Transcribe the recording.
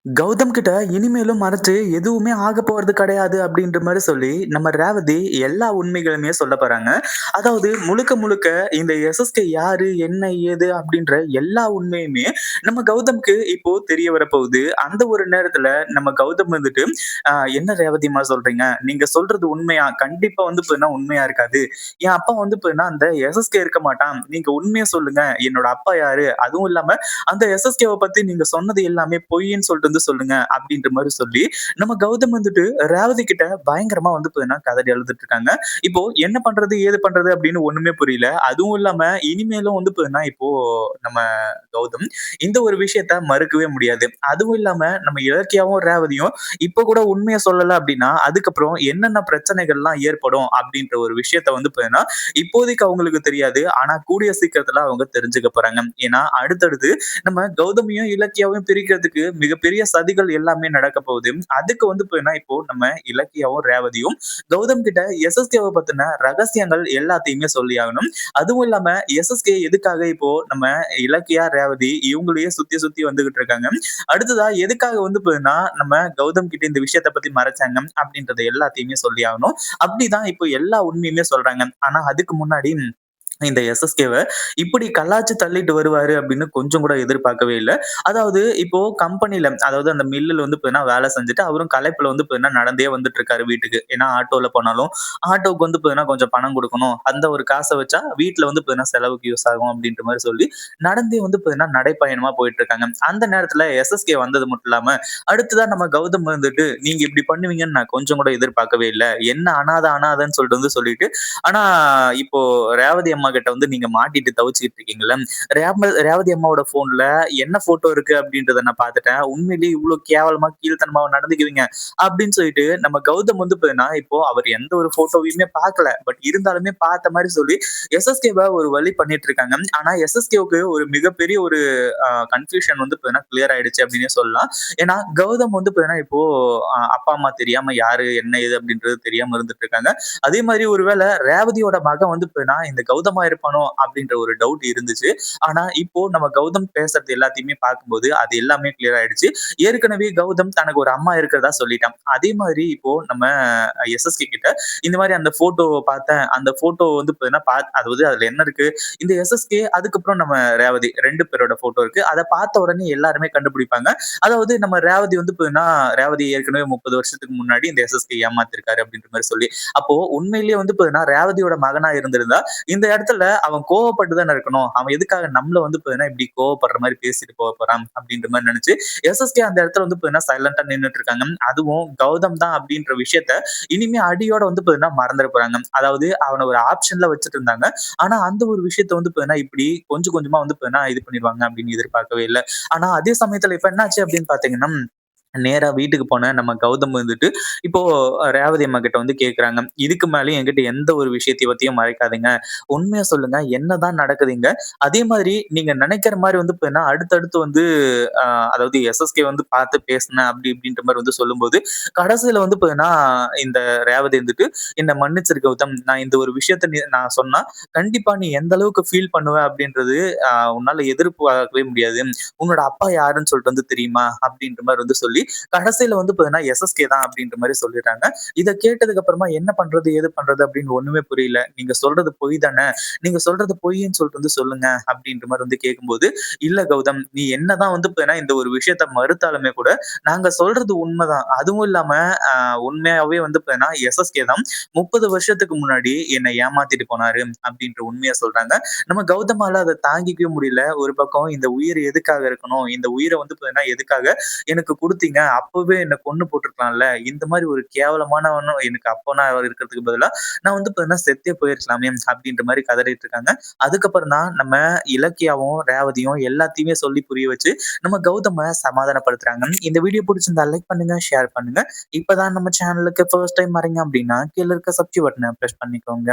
கௌதம் கிட்ட இனிமேலும் மறைச்சு எதுவுமே ஆகப் போறது கிடையாது அப்படின்ற மாரி சொல்லி, நம்ம ரேவதி எல்லா உண்மைகளுமே சொல்லப் போறாங்க. அதாவது முழுக்க முழுக்க இந்த எஸ்எஸ்கே யாரு? என்ன? ஏது? அப்படின்ற எல்லா உண்மையுமே நம்ம கௌதம்க்கு இப்போ தெரிய வரப்போகுது. அந்த ஒரு நேரத்துல நம்ம கௌதம் வந்துட்டு, என்ன ரேவதிம்மா சொல்றீங்க? நீங்க சொல்றது உண்மையா? கண்டிப்பா வந்து பார்த்தீங்கன்னா உண்மையா இருக்காது. என் அப்பா வந்து பார்த்தீங்கன்னா அந்த எஸ்எஸ்கே இருக்க மாட்டான். நீங்க உண்மைய சொல்லுங்க. என்னோட அப்பா யாரு? அதுவும் இல்லாம அந்த எஸ்எஸ்கேவ பத்தி நீங்க சொன்னது எல்லாமே பொய்ன்னு சொல்லிட்டு வந்து சொல்லுங்க அப்படின்ற மாரி சொல்லி, நம்ம கௌதம் வந்துட்டு ரேவதி கிட்ட பயங்கரமா வந்து பார்த்தீங்கன்னா கதறி அழுதுட்டு இருக்காங்க. இப்போ என்ன பண்றது? ஏது பண்றது? அப்படின்னு ஒண்ணுமே புரியல. அதுவும் இல்லாம இனிமேலும் வந்து பார்த்தீங்கன்னா இப்போ நம்ம கௌதம் இந்த ஒரு விஷயத்த மறுக்கவே முடியாது. அதுவும் இல்லாம நம்ம இலக்கியாவும், ரேவதியும் இப்ப கூட உண்மைய சொல்லல அப்படின்னா, அதுக்கப்புறம் என்னென்ன பிரச்சனைகள்லாம் ஏற்படும் அப்படின்ற ஒரு விஷயத்த வந்து பார்த்தீங்கன்னா, இப்போதைக்கு அவங்களுக்கு தெரியாது. ஆனா கூடிய சீக்கிரத்துல அவங்க தெரிஞ்சுக்க போறாங்க. ஏன்னா அடுத்தடுத்து நம்ம கௌதமியும், இலக்கியாவையும் பிரிக்கிறதுக்கு மிகப்பெரிய சதிகள் எல்லாமே நடக்க போகுது. அதுக்கு வந்து பார்த்தீங்கன்னா, இப்போ நம்ம இலக்கியாவும், ரேவதியும் கௌதம் கிட்ட எஸ்எஸ்கேவ பத்தின ரகசியங்கள் எல்லாத்தையுமே சொல்லியாகணும். அதுவும் இல்லாம எஸ்எஸ்கே எதுக்காக இப்போ நம்ம இலக்கியா, ரேவதி இவங்களையே சுத்தி சுத்தி வந்துகிட்டு இருக்காங்க. அடுத்ததா எதுக்காக வந்து பார்த்தீங்கன்னா, நம்ம கௌதம் கிட்ட இந்த விஷயத்த பத்தி மறைச்சாங்க அப்படின்றத எல்லாத்தையுமே சொல்லியாகணும். அப்படிதான் இப்போ எல்லா உண்மையுமே சொல்றாங்க. ஆனா அதுக்கு முன்னாடி இந்த எஸ்எஸ்கேவ இப்படி கலாய்ச்சு தள்ளிட்டு வருவாரு அப்படின்னு கொஞ்சம் கூட எதிர்பார்க்கவே இல்ல. அதாவது இப்போ கம்பெனில அதாவது அந்த மில்லுல வந்து பார்த்தீங்கன்னா வேலை செஞ்சுட்டு அவரும் களைப்புல வந்து பார்த்தீங்கன்னா நடந்தே வந்துட்டு இருக்காரு வீட்டுக்கு. ஏன்னா ஆட்டோல போனாலும், ஆட்டோவுக்கு வந்து பார்த்தீங்கன்னா கொஞ்சம் பணம் குடுக்கணும். அந்த ஒரு காச வச்சா வீட்ல வந்து பார்த்தீங்கன்னா செலவுக்கு யூஸ் ஆகும் அப்படின்ற மாரி சொல்லி, நடந்தே வந்து பார்த்தீங்கன்னா நடைப்பயணமா போயிட்டு இருக்காங்க. அந்த நேரத்துல எஸ்எஸ்கே வந்தது மட்டும் இல்லாம, அடுத்ததா நம்ம கௌதம் வந்துட்டு, "நீங்க இப்படி பண்ணுவீங்கன்னு நான் கொஞ்சம் கூட எதிர்பார்க்கவே இல்ல. என்ன அனாதைன்னு சொல்லிட்டு வந்து சொல்லிட்டு ஆனா, இப்போ ரேவதி அம்மா கிட்ட வந்து நீங்க மாட்டிட்டு தவிச்சுக்கிட்டு இருக்கீங்கல்ல. ரேவதி அம்மாவோட ஃபோன்ல என்ன ஃபோட்டோ இருக்கு அப்படின்றத நான் பார்த்துட்டேன். உண்மையிலேயே இவ்ளோ கேவலமா, கீழ்த்தனமா நடந்துக்குவீங்க அப்படின்னு சொல்லிட்டு நம்ம கௌதம் வந்து பார்த்தீங்கன்னா, இப்போ அவர் எந்த ஒரு ஃபோட்டோவையுமே பார்க்கல. பட் இருந்தாலுமே பார்த்த மாரி சொல்லி எஸ்எஸ்கேவ ஒரு வழி பண்ணிட்டு இருக்காங்க. ஆனா எஸ்எஸ்கேவுக்கு ஒரு மிகப்பெரிய ஒரு கன்ஃப்யூஷன் வந்து பார்த்தீங்கன்னா கிளியர் ஆயிடுச்சு அப்படின்னே சொல்லலாம். ஏன்னா கௌதம் வந்து பார்த்தீங்கன்னா இப்போ அப்பா, அம்மா தெரியாம யாரு, என்ன, ஏது அப்படின்றது தெரியாம இருந்துட்டு இருக்காங்க. அதே மாதிரி ஒருவேள ரேவதியோட மகன் வந்து இப்ப இந்த கௌதமா இருப்பானோ அப்படின்ற ஒரு டவுட் இருந்துச்சு. ஆனா இப்போ நம்ம கௌதம் பேசுறது எல்லாத்தையுமே பார்க்கும்போது அது எல்லாமே கிளியர் ஆயிடுச்சு. ஏற்கனவே கௌதம் தனக்கு ஒரு அம்மா இருக்கிறதா சொல்லிட்டான். அதே மாதிரி இப்போ நம்ம எஸ்எஸ்கே கிட்ட இந்த மாதிரி அந்த போட்டோவ பார்த்தேன். அந்த போட்டோ வந்து பார்த்தீங்கன்னா அதாவது அதுல என்ன இருக்கு? இந்த எஸ்எஸ்கே அதுக்கப்புறம் நம்ம ரேவதி 2 பேரோட போட்டோ இருக்கு. அத பார்த்த உடனே எல்லாருமே கண்டுபிடிப்பாங்க. அதாவது நம்ம ரேவதி வந்து பார்த்தீங்கன்னா ரேவதி ஏற்கனவே 30 வருஷத்துக்கு முன்னாடி இந்த எஸ்எஸ்கே ஏமாத்திருக்காரு அப்படின்ற மாரி சொல்லி அப்போ உண்மையிலேயே வந்து பார்த்தீங்கன்னா, ரேவதியோட மகனா இருந்திருந்தா, இந்த இடத்துல அவன் கோவப்பட்டு தானே இருக்கணும். அவன் எதுக்காக நம்மள வந்து பார்த்தீங்கன்னா, இப்படி கோவப்படுற மாரி பேசிட்டு போறான் அப்படின்ற மாரி நெனச்சு, எஸ்எஸ்கே அந்த இடத்துல வந்து பார்த்தீங்கன்னா, சைலன்ட்டா நின்னுட்டு இருக்காங்க. அதுவும் கௌதம் தான் அப்படின்ற விஷயத்த இனிமே அடியோட வந்து பார்த்தீங்கன்னா, மறந்துற போறாங்க. அதாவது அவன ஒரு ஆப்ஷன்ல வச்சுட்டு இருந்தாங்க. ஆனா அந்த ஒரு விஷயத்த வந்து பார்த்தீங்கன்னா, இப்படி கொஞ்சம் கொஞ்சமா வந்து பார்த்தீங்கன்னா, இது பண்ணிருவாங்க அப்படின்னு எதிர்பார்க்கவே இல்ல. ஆனா அதே சமயத்துல இப்ப என்னாச்சு அப்படின்னு பார்த்தீங்கன்னா நேரா வீட்டுக்கு போன நம்ம கௌதம் வந்துட்டு, இப்போ ரேவதி அம்மா கிட்ட வந்து கேட்குறாங்க. "இதுக்கு மேலயும் என்கிட்ட எந்த ஒரு விஷயத்த பத்தியும் மறைக்காதீங்க. உண்மைய சொல்லுங்க. என்னதான் நடக்குது இங்க? அதே மாதிரி நீங்க நெனைக்கிற மாரி வந்து இப்ப அடுத்தடுத்து வந்து அ அதாவது எஸ்எஸ்கே வந்து பார்த்து பேசினேன்." அப்படி இப்படின்ற மாரி வந்து சொல்லும்போது, கடைசியில வந்து பார்த்தீங்கன்னா, இந்த ரேவதி வந்துட்டு, "என்ன மன்னிச்சிரு கௌதம். நான் இந்த ஒரு விஷயத்த நான் சொன்னா, கண்டிப்பா நீ எந்த அளவுக்கு ஃபீல் பண்ணுவ அப்படின்றது உன்னால எதிர்பார்க்கவே முடியாது. உன்னோட அப்பா யாருன்னு சொல்லிட்டு வந்து தெரியுமா?" அப்படின்ற மாரி வந்து சொல்லி கடைசியில வந்து பார்த்தீங்கன்னா, எஸ்எஸ்கே தான் அப்படின்ற மாரி சொல்லிடுறாங்க. இத கேட்டதுக்கு அப்புறமா என்ன பண்றது? ஏது பண்றது? அப்படின்னு ஒண்ணுமே புரியல. நீங்க சொல்றது பொய் தானே! நீங்க சொல்றது பொய்ன்னு சொல்லிட்டு வந்து சொல்லுங்க அப்படின்ற மாரி வந்து கேட்கும்போது, இல்ல கௌதம் நீ என்னதான் வந்து பார்த்தீங்கன்னா, இந்த ஒரு விஷயத்த மறுத்தாலுமே கூட, நாங்க சொல்றது உண்மதான். அதுவும் இல்லாம அ உண்மையாவே வந்து பார்த்தீங்கன்னா, எஸ்எஸ்கே தான் 30 வருஷத்துக்கு முன்னாடி என்ன ஏமாத்திட்டு போனாரு அப்படின்ற உண்மைய சொல்றாங்க. நம்ம கௌதமால அத தாங்கிக்கவே முடியல. ஒரு பக்கம் இந்த உயிர் எதுக்காக இருக்கணும்? இந்த உயிர வந்து பார்த்தீங்கன்னா, எதுக்காக எனக்கு குடுத்தீங்க. அப்பவே என்ன கொன்னு போட்டுருக்கலாம்ல. இந்த மாரி ஒரு கேவலமானவனும் எனக்கு அப்பனா இருக்கிறதுக்கு பதிலா, நான் வந்து பார்த்தீங்கன்னா செத்தே போயிருக்கலாமே! அப்டின்ற மாரி கதறிட்டு இருக்காங்க. அதுக்கப்புறம் தான் நம்ம இலக்கியாவும், ரேவதியும் எல்லாத்தையுமே சொல்லி புரிய வச்சு, நம்ம கௌதம சமாதானப்படுத்துறாங்க. இந்த வீடியோ புடிச்சிருந்தா லைக் பண்ணுங்க, ஷேர் பண்ணுங்க. இப்ப தான் நம்ம சேனலுக்கு ஃபர்ஸ்ட் டைம் வரீங்க அப்டின்னா, கீழ இருக்க சப்ஸ்கிரைப் பட்டன பிரஸ் பண்ணிக்கோங்க.